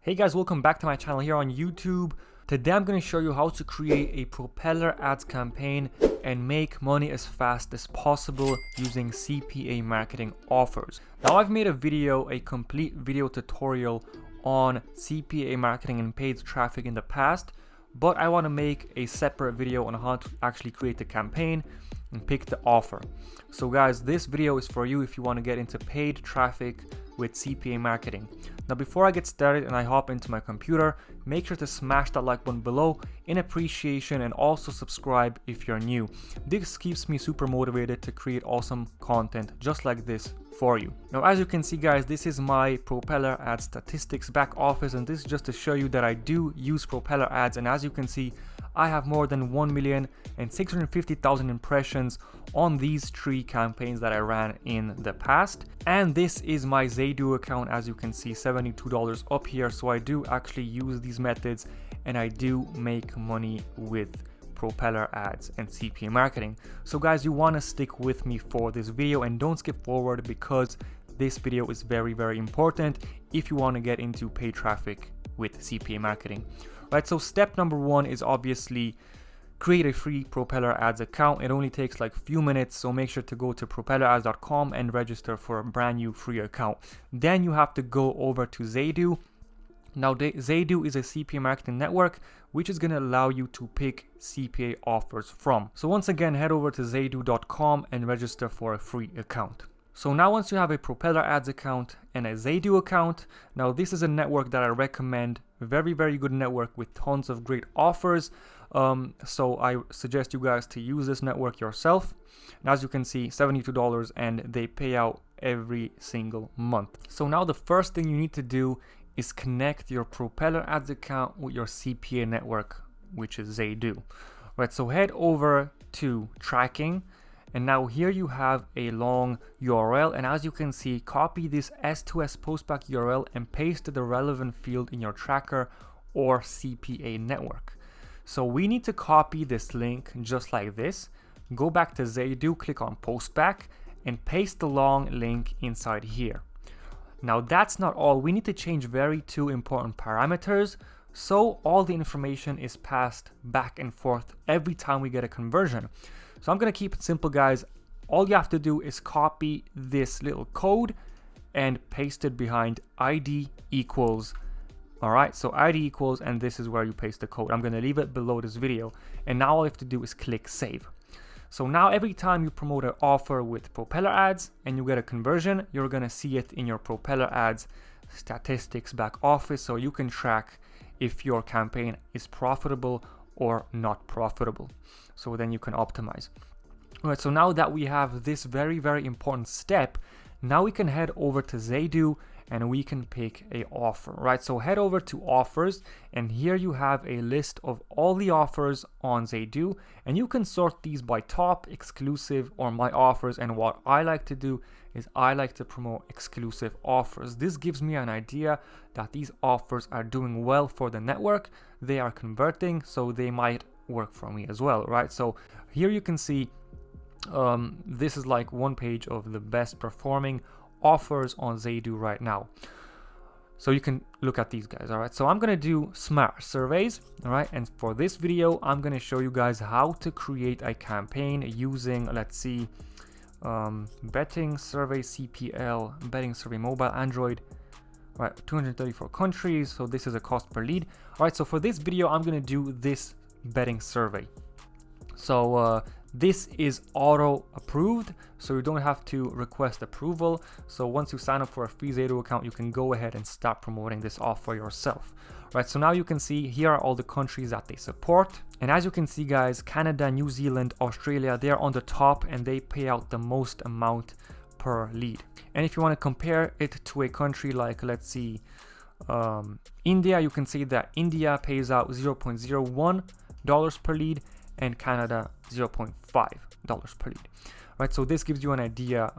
Hey guys, welcome back to my channel here on YouTube. Today I'm going to show you how to create a Propeller ads campaign and make money as fast as possible using CPA marketing offers. Now I've made a complete video tutorial on CPA marketing and paid traffic in the past, but I want to make a separate video on how to actually create the campaign and pick the offer. So guys, this video is for you if you want to get into paid traffic with CPA marketing. Now before I get started and I hop into my computer, make sure to smash that like button below in appreciation and also subscribe if you're new. This keeps me super motivated to create awesome content just like this for you. Now as you can see guys, this is my Propeller ad statistics back office, and this is just to show you that I do use Propeller ads, and as you can see I have more than 1,650,000 impressions on these 3 campaigns that I ran in the past. And this is my Zaidoo account, as you can see, $72 up here. So I do actually use these methods and I do make money with Propeller ads and CPA marketing. So guys, you want to stick with me for this video and don't skip forward, because this video is very important if you want to get into paid traffic with CPA marketing. Right, so step number 1 is obviously create a free Propeller ads account. It only takes like a few minutes, so make sure to go to propellerads.com and register for a brand new free account. Then you have to go over to Zaidoo. Now Zaidoo is a CPA marketing network which is going to allow you to pick CPA offers from. So once again, head over to zaidoo.com and register for a free account. So now once you have a Propeller ads account and a Zaidoo account, now this is a network that I recommend, very good network with tons of great offers. So I suggest you guys to use this network yourself. And as you can see, $72, and they pay out every single month. So now the first thing you need to do is connect your Propeller ads account with your CPA network, which is Zaidoo. Right, so head over to tracking. And now here you have a long URL, and as you can see, copy this S2S postback URL and paste the relevant field in your tracker or CPA network. So we need to copy this link just like this, go back to Zaidoo, click on postback and paste the long link inside here. Now that's not all, we need to change two important parameters, so all the information is passed back and forth every time we get a conversion. So I'm going to keep it simple guys. All you have to do is copy this little code and paste it behind ID equals. Alright, so ID equals, and this is where you paste the code. I'm going to leave it below this video. And now all you have to do is click save. So now every time you promote an offer with Propeller ads and you get a conversion, you're going to see it in your Propeller ads statistics back office, so you can track if your campaign is profitable or not profitable. So then you can optimize. All right, so now that we have this very important step, now we can head over to Zaidoo and we can pick a offer. Right, so head over to offers, and here you have a list of all the offers on Zaidoo, and you can sort these by top, exclusive, or my offers. And what I like to do is I like to promote exclusive offers. This gives me an idea that these offers are doing well for the network, they are converting, so they might work for me as well. Right, so here you can see this is like one page of the best performing offers on Zaidoo right now, so you can look at these guys. All right, so I'm gonna do smart surveys. All right, and for this video I'm gonna show you guys how to create a campaign using, let's see, betting survey CPL, betting survey mobile, Android. All right, 234 countries, so this is a cost per lead. All right, so for this video I'm gonna do this betting survey. So this is auto approved, so you don't have to request approval. So once you sign up for a free Zaidoo account, you can go ahead and start promoting this offer yourself. Right, so now you can see here are all the countries that they support. And as you can see guys, Canada, New Zealand, Australia, they're on the top and they pay out the most amount per lead. And if you want to compare it to a country like, let's see, India, you can see that India pays out $0.01 per lead and Canada $0.5 per lead. Right, so this gives you an idea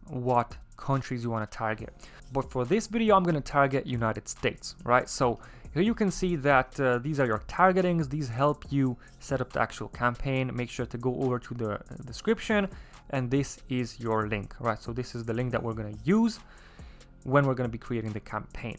what countries you want to target. But for this video I'm going to target United States. Right, so here you can see that these are your targetings. These help you set up the actual campaign. Make sure to go over to the description, and this is your link. Right, so this is the link that we're going to use when we're going to be creating the campaign.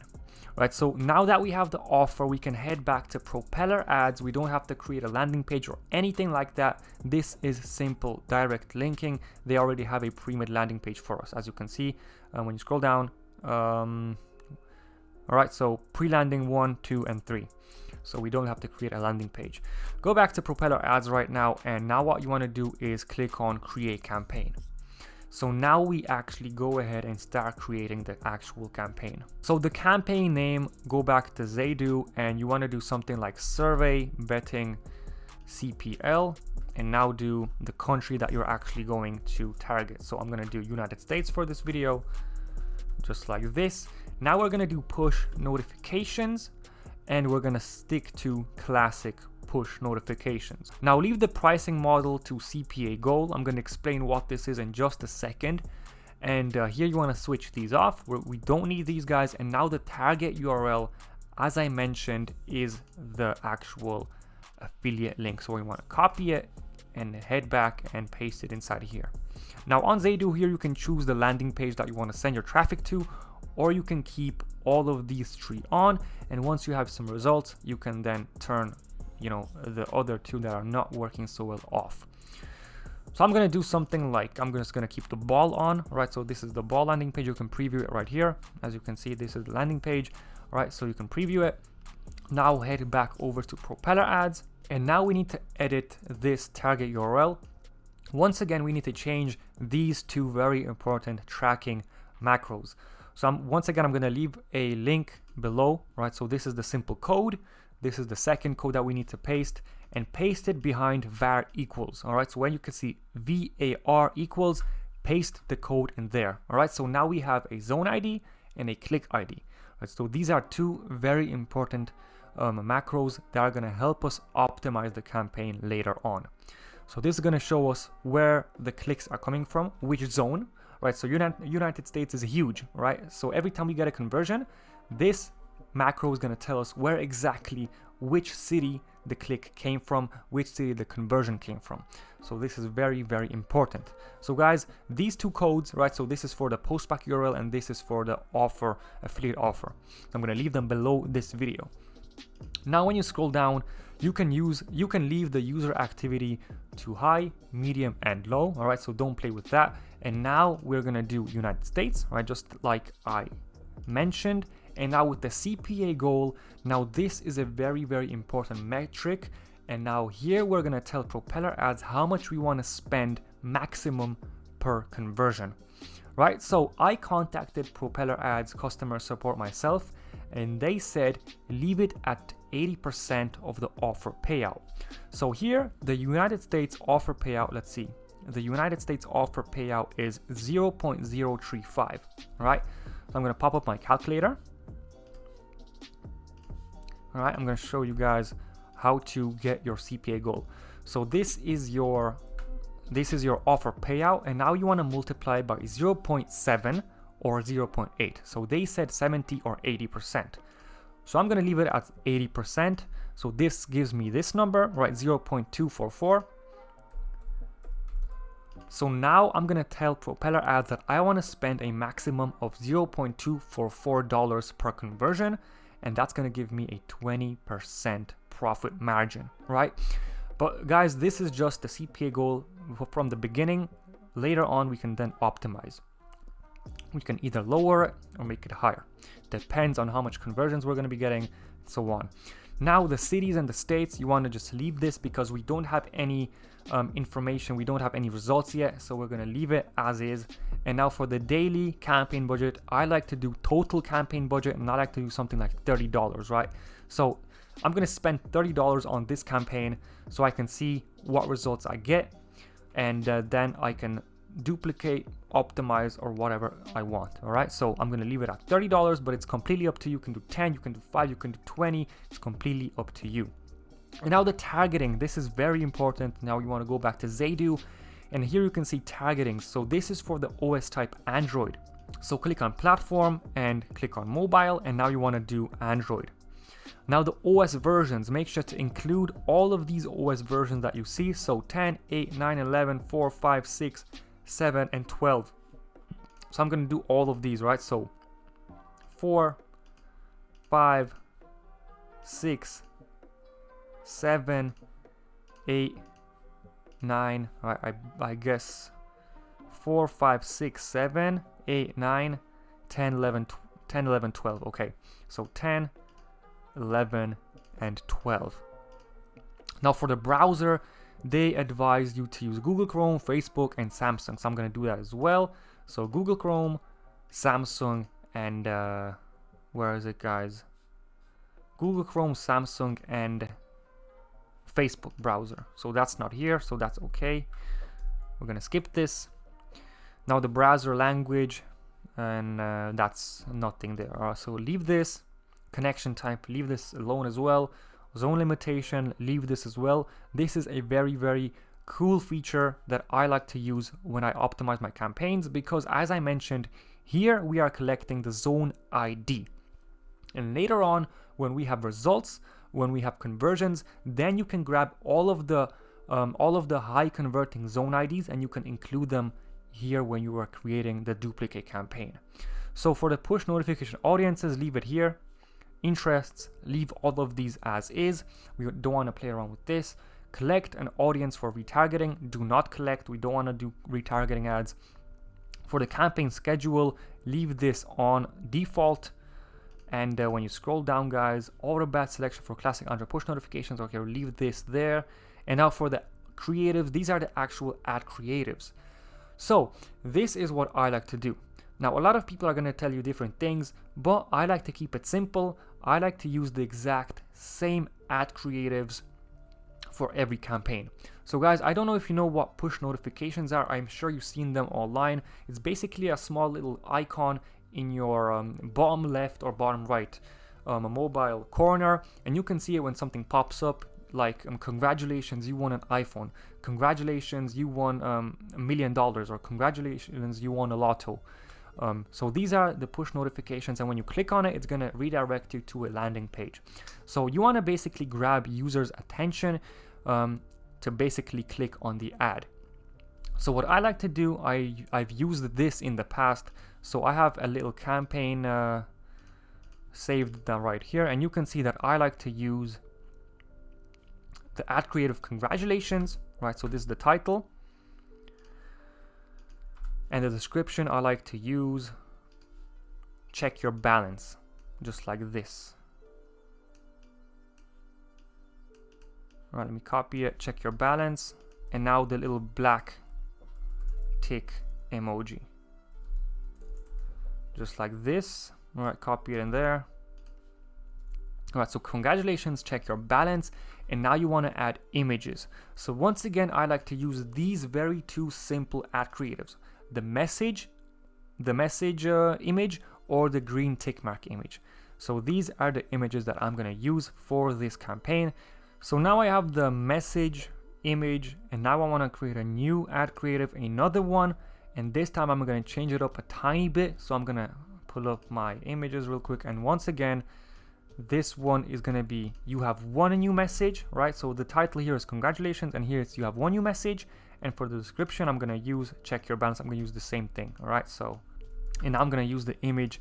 right? So now that we have the offer, we can head back to Propellerads. We don't have to create a landing page or anything like that. This is simple direct linking. They already have a pre-made landing page for us, as you can see when you scroll down. All right, so pre-landing 1, 2, and 3. So we don't have to create a landing page. Go back to Propellerads right now, and now what you want to do is click on create campaign. So now we actually go ahead and start creating the actual campaign. So the campaign name, go back to Zaydo, and you want to do something like survey betting CPL, and now do the country that you're actually going to target. So I'm going to do United States for this video, just like this. Now we're going to do push notifications, and we're going to stick to classic push notifications. Now leave the pricing model to CPA goal. I'm going to explain what this is in just a second. And here you want to switch these off. We don't need these guys. And now the target URL, as I mentioned, is the actual affiliate link. So we want to copy it and head back and paste it inside here. Now on Zaydo here, you can choose the landing page that you want to send your traffic to, or you can keep all of these 3 on. And once you have some results, you can then turn the other 2 that are not working so well off. So I'm going to do something like, I'm just going to keep the ball on, right? So this is the ball landing page. You can preview it right here. As you can see, this is the landing page, right? So you can preview it. Now head back over to Propellerads, and now we need to edit this target URL. Once again, we need to change these 2 very important tracking macros. So once again, I'm going to leave a link below, right? So this is the simple code. This is the second code that we need to paste, and paste it behind var equals. All right, so when you can see var equals, paste the code in there. All right, so now we have a zone ID and a click ID. Right, so these are 2 very important macros that are going to help us optimize the campaign later on. So this is going to show us where the clicks are coming from, which zone, right? So United States is huge, right? So every time we get a conversion, this macro is going to tell us where exactly, which city the click came from, which city the conversion came from. So this is very, very important. So guys, these 2 codes, right? So this is for the postback URL, and this is for the offer, affiliate offer. So I'm going to leave them below this video. Now, when you scroll down, you can leave the user activity to high, medium, and low. All right, so don't play with that. And now we're going to do United States, right? Just like I mentioned. And now with the CPA goal, now this is a very, very important metric. And now here we're going to tell Propellerads how much we want to spend maximum per conversion, right? So I contacted Propellerads customer support myself, and they said leave it at 80% of the offer payout. So here, the United States offer payout, let's see, the United States offer payout is 0.035, right? So I'm going to pop up my calculator. All right, I'm going to show you guys how to get your CPA goal. So this is your offer payout, and now you want to multiply by 0.7 or 0.8. So they said 70 or 80%. So I'm going to leave it at 80%. So this gives me this number, right? 0.244. So now I'm going to tell Propellerads that I want to spend a maximum of $0.244 per conversion, and that's going to give me a 20% profit margin, right? But guys, this is just the CPA goal from the beginning. Later on, we can then optimize. We can either lower it or make it higher. Depends on how much conversions we're going to be getting, so on. Now the cities and the states, you want to just leave this because we don't have any information, we don't have any results yet, so we're going to leave it as is. And now for the daily campaign budget, I like to do total campaign budget, and I like to do something like $30, right? So I'm going to spend $30 on this campaign so I can see what results I get, and then I can duplicate, optimize, or whatever I want. All right, so I'm going to leave it at $30, but it's completely up to you. You can do 10, you can do 5, you can do 20. It's completely up to you. And now the targeting, this is very important. Now you want to go back to Zaydo, and here you can see targeting. So this is for the OS type Android. So click on platform and click on mobile, and now you want to do Android. Now the OS versions, make sure to include all of these OS versions that you see. So 10, 8, 9, 11, 4, 5, 6, 7, and 12. So I'm going to do all of these, right? So 4, 5, 6, 7, 8, 9, I guess 4, 5, 6, 7, 8, 9, 10, 11, 10, 11, 12. Okay, so 10, 11, and 12. Now for the browser, they advise you to use Google Chrome, Facebook, and Samsung. So I'm going to do that as well. So Google Chrome, Samsung, and where is it, guys? Google Chrome, Samsung, and Facebook browser. So that's not here, so that's okay. We're going to skip this. Now the browser language, and that's nothing there. So leave this. Connection type, leave this alone as well. Zone limitation, leave this as well. This is a very, very cool feature that I like to use when I optimize my campaigns, because as I mentioned, here we are collecting the zone ID. And later on, when we have results, when we have conversions, then you can grab all of the high converting zone IDs and you can include them here when you are creating the duplicate campaign. So for the push notification audiences, leave it here. Interests, leave all of these as is. We don't want to play around with this. Collect an audience for retargeting. Do not collect. We don't want to do retargeting ads. For the campaign schedule, leave this on default. And when you scroll down, guys, auto batch selection for classic under push notifications. Okay, we'll leave this there. And now for the creatives, these are the actual ad creatives. So this is what I like to do. Now, a lot of people are going to tell you different things, but I like to keep it simple. I like to use the exact same ad creatives for every campaign. So guys, I don't know if you know what push notifications are. I'm sure you've seen them online. It's basically a small little icon in your bottom left or bottom right mobile corner, and you can see it when something pops up, like congratulations, you won an iPhone, congratulations, you won $1 million, or congratulations, you won a lotto. So these are the push notifications, and when you click on it, it's going to redirect you to a landing page. So you want to basically grab users' attention to basically click on the ad. So what I like to do, I've used this in the past. So I have a little campaign saved down right here, and you can see that I like to use the ad creative congratulations, right? So this is the title. And the description, I like to use check your balance, just like this. All right, let me copy it, check your balance. And now the little black tick emoji. Just like this. All right, copy it in there. All right, so congratulations, check your balance. And now you want to add images. So once again, I like to use these very two simple ad creatives. The message image, or the green tick mark image. So these are the images that I'm going to use for this campaign. So now I have the message image, and now I want to create a new ad creative, another one, and this time I'm going to change it up a tiny bit. So I'm going to pull up my images real quick, and once again, this one is going to be you have one new message, right? So the title here is congratulations, and here it's you have one new message. And for the description, I'm going to use check your balance. I'm going to use the same thing. All right. So, and I'm going to use the image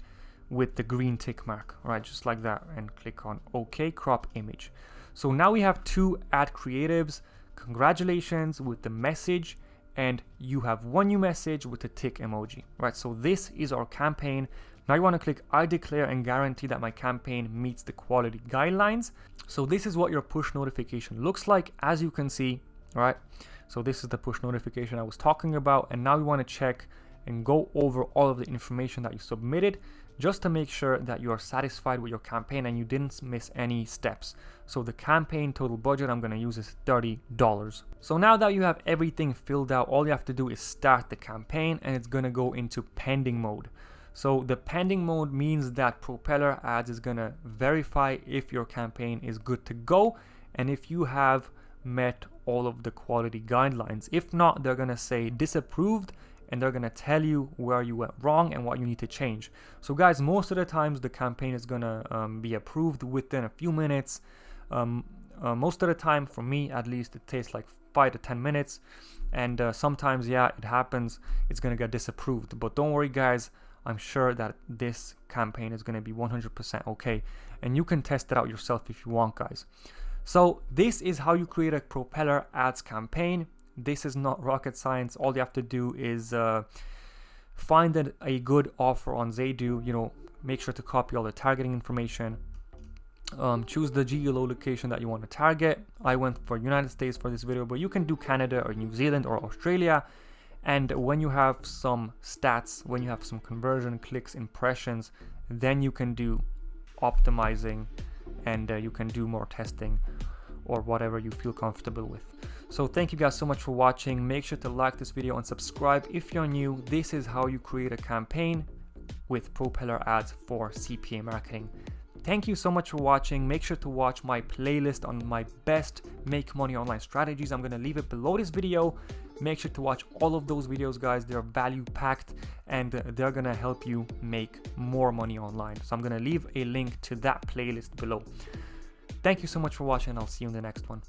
with the green tick mark. All right. Just like that, and click on OK, crop image. So now we have two ad creatives, congratulations with the message, and you have one new message with the tick emoji. All right. So this is our campaign. Now you want to click I declare and guarantee that my campaign meets the quality guidelines. So this is what your push notification looks like, as you can see. All right. So this is the push notification I was talking about. And now we want to check and go over all of the information that you submitted, just to make sure that you are satisfied with your campaign and you didn't miss any steps. So the campaign total budget I'm going to use is $30. So now that you have everything filled out, all you have to do is start the campaign, and it's going to go into pending mode. So the pending mode means that Propellerads is going to verify if your campaign is good to go and if you have met all of the quality guidelines. If not, they're going to say disapproved, and they're going to tell you where you went wrong and what you need to change. So guys, most of the times the campaign is going to be approved within a few minutes. Most of the time, for me at least, it takes like 5 to 10 minutes. And sometimes, yeah, it happens, it's going to get disapproved. But don't worry guys, I'm sure that this campaign is going to be 100% okay, and you can test it out yourself if you want, guys. So this is how you create a Propeller ads campaign. This is not rocket science. All you have to do is find a good offer on Zaydo, you know, make sure to copy all the targeting information, choose the geolocation that you want to target. I went for United States for this video, but you can do Canada or New Zealand or Australia. And when you have some stats, when you have some conversion, clicks, impressions, then you can do optimizing, and you can do more testing or whatever you feel comfortable with. So thank you guys so much for watching. Make sure to like this video and subscribe if you're new. This is how you create a campaign with Propeller ads for CPA marketing. Thank you so much for watching. Make sure to watch my playlist on my best make money online strategies. I'm going to leave it below this video. Make sure to watch all of those videos, guys. They're value packed and they're going to help you make more money online. So I'm going to leave a link to that playlist below. Thank you so much for watching. I'll see you in the next one.